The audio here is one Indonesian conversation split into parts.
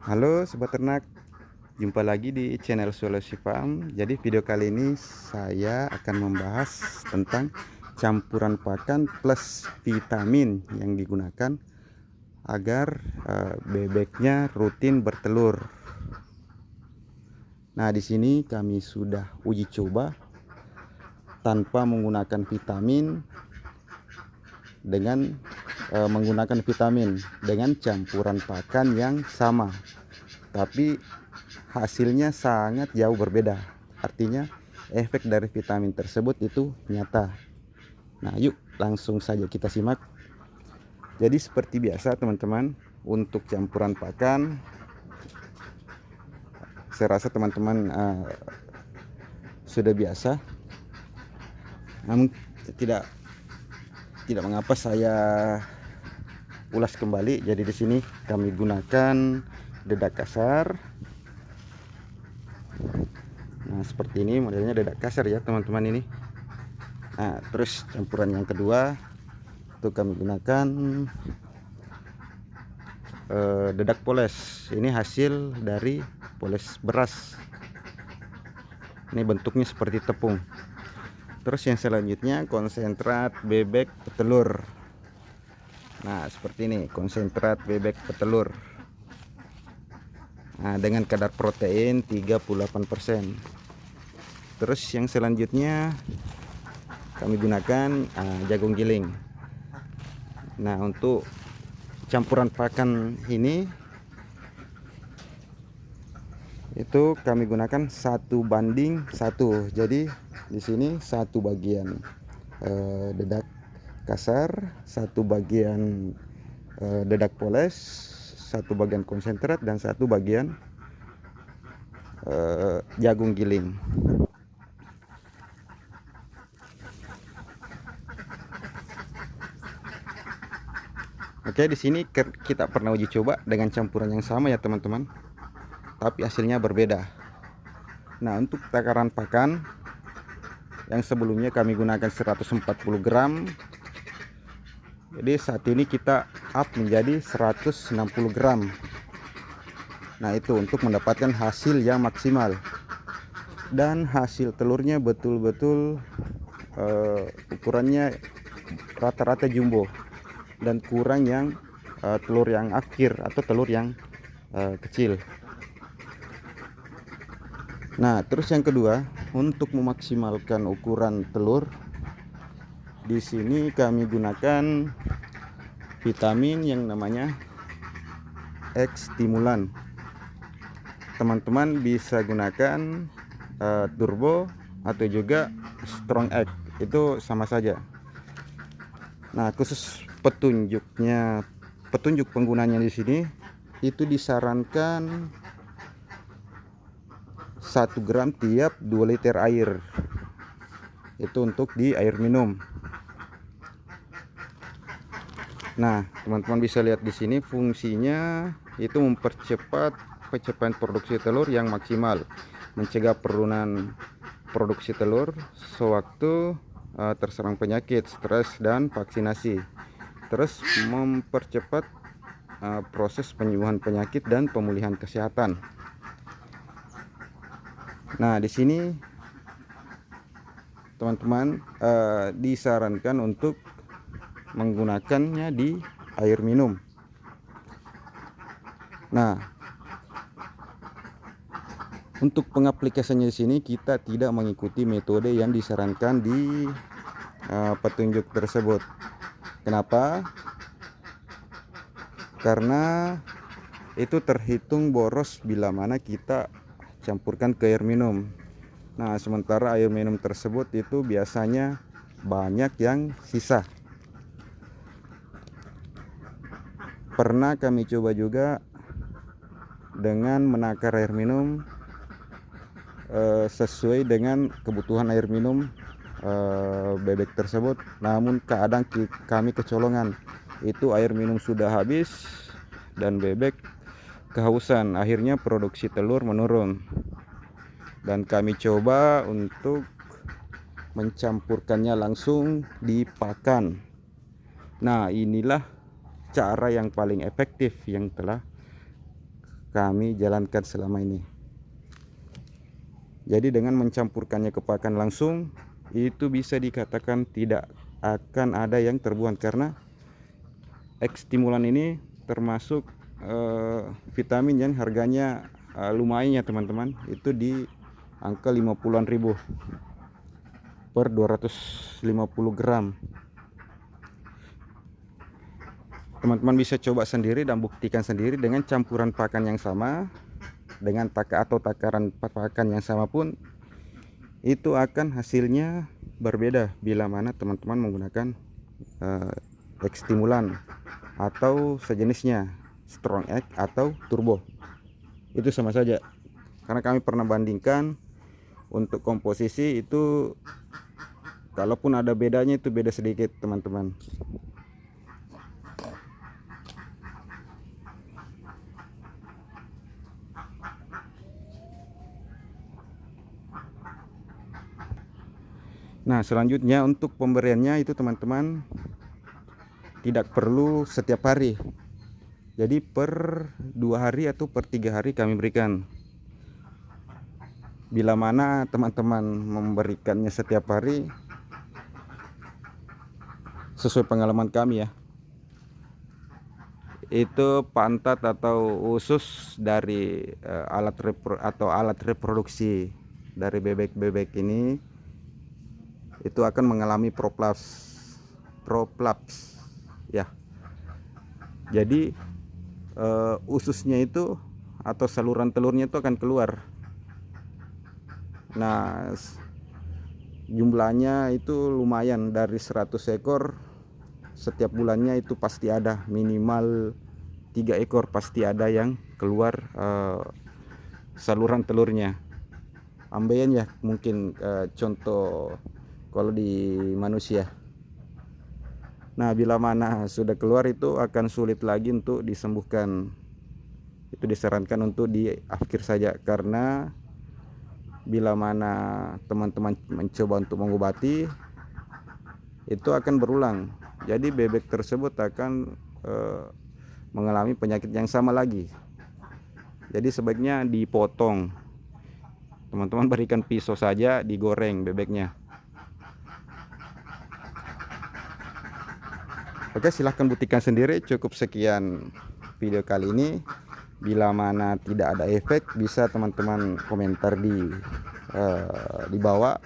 Halo Sobat Ternak, jumpa lagi di channel Solusi Farm. Jadi video kali ini saya akan membahas tentang campuran pakan plus vitamin yang digunakan agar bebeknya rutin bertelur. Nah, di sini kami sudah uji coba tanpa menggunakan vitamin dengan menggunakan vitamin dengan campuran pakan yang sama, tapi hasilnya sangat jauh berbeda. Artinya efek dari vitamin tersebut itu nyata. Nah, yuk langsung saja kita simak. Jadi seperti biasa teman-teman, untuk campuran pakan saya rasa teman-teman sudah biasa. Namun tidak mengapa saya ulas kembali. Jadi di sini kami gunakan dedak kasar. Nah, seperti ini modelnya dedak kasar ya teman-teman ini. Nah, terus campuran yang kedua itu kami gunakan dedak poles. Ini hasil dari poles beras. Ini bentuknya seperti tepung. Terus yang selanjutnya konsentrat bebek petelur. Nah, seperti ini konsentrat bebek petelur. Nah, dengan kadar protein 38%. Terus yang selanjutnya kami gunakan jagung giling. Nah, untuk campuran pakan ini itu kami gunakan 1:1. Jadi di sini 1 bagian dedak kasar, 1 bagian dedak poles, 1 bagian konsentrat, dan 1 bagian jagung giling. Oke, di sini kita pernah uji coba dengan campuran yang sama ya teman-teman, tapi hasilnya berbeda. Nah, untuk takaran pakan yang sebelumnya kami gunakan 140 gram, jadi saat ini kita up menjadi 160 gram. Nah, itu untuk mendapatkan hasil yang maksimal, dan hasil telurnya betul-betul ukurannya rata-rata jumbo, dan kurang yang telur yang akhir atau telur yang kecil. Nah, terus yang kedua, untuk memaksimalkan ukuran telur, di sini kami gunakan vitamin yang namanya X stimulan. Teman-teman bisa gunakan turbo atau juga strong X, itu sama saja. Nah, khusus petunjuk penggunanya di sini itu disarankan 1 gram tiap 2 liter air. Itu untuk di air minum. Nah, teman-teman bisa lihat di sini fungsinya itu mempercepat pencapaian produksi telur yang maksimal, mencegah penurunan produksi telur sewaktu terserang penyakit, stres, dan vaksinasi. Terus mempercepat proses penyembuhan penyakit dan pemulihan kesehatan. Nah, di sini teman-teman disarankan untuk menggunakannya di air minum. Nah, untuk pengaplikasiannya di sini kita tidak mengikuti metode yang disarankan di petunjuk tersebut. Kenapa? Karena itu terhitung boros bila mana kita campurkan ke air minum. Nah, sementara air minum tersebut itu biasanya banyak yang sisa. Pernah kami coba juga dengan menakar air minum sesuai dengan kebutuhan air minum bebek tersebut, namun kadang kami kecolongan, itu air minum sudah habis dan bebek kehausan, akhirnya produksi telur menurun, dan kami coba untuk mencampurkannya langsung di pakan. Nah, inilah cara yang paling efektif yang telah kami jalankan selama ini. Jadi dengan mencampurkannya ke pakan langsung, itu bisa dikatakan tidak akan ada yang terbuang, karena X stimulan ini termasuk vitamin yang harganya lumayan ya teman-teman. Itu di angka 50-an ribu per 250 gram. Teman-teman bisa coba sendiri dan buktikan sendiri dengan campuran pakan yang sama, dengan takaran pakan yang sama pun itu akan hasilnya berbeda bila mana teman-teman menggunakan X stimulan atau sejenisnya, strong X atau turbo. Itu sama saja, karena kami pernah bandingkan. Untuk komposisi itu kalaupun ada bedanya, itu beda sedikit teman-teman. Nah, selanjutnya untuk pemberiannya itu teman-teman tidak perlu setiap hari. Jadi per 2 hari atau per 3 hari kami berikan. Bila mana teman-teman memberikannya setiap hari, sesuai pengalaman kami ya, itu pantat atau usus dari alat reproduksi dari bebek-bebek ini itu akan mengalami prolaps ya. Jadi ususnya itu atau saluran telurnya itu akan keluar. Nah, jumlahnya itu lumayan, dari 100 ekor setiap bulannya itu pasti ada minimal 3 ekor pasti ada yang keluar saluran telurnya. Ambeien ya mungkin contoh kalau di manusia. Nah, bila mana sudah keluar itu akan sulit lagi untuk disembuhkan. Itu disarankan untuk diakhir saja, karena bila mana teman-teman mencoba untuk mengobati, itu akan berulang. Jadi bebek tersebut akan mengalami penyakit yang sama lagi. Jadi sebaiknya dipotong. Teman-teman berikan pisau saja, digoreng bebeknya. Oke, silahkan buktikan sendiri. Cukup sekian video kali ini. Bila mana tidak ada efek, bisa teman-teman komentar di bawah.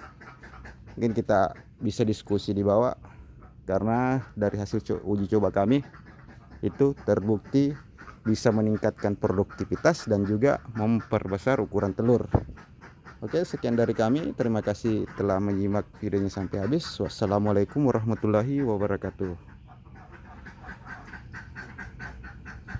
Mungkin kita bisa diskusi di bawah, karena dari hasil uji coba kami itu terbukti bisa meningkatkan produktivitas dan juga memperbesar ukuran telur. Oke, sekian dari kami. Terima kasih telah menyimak videonya sampai habis. Wassalamualaikum warahmatullahi wabarakatuh.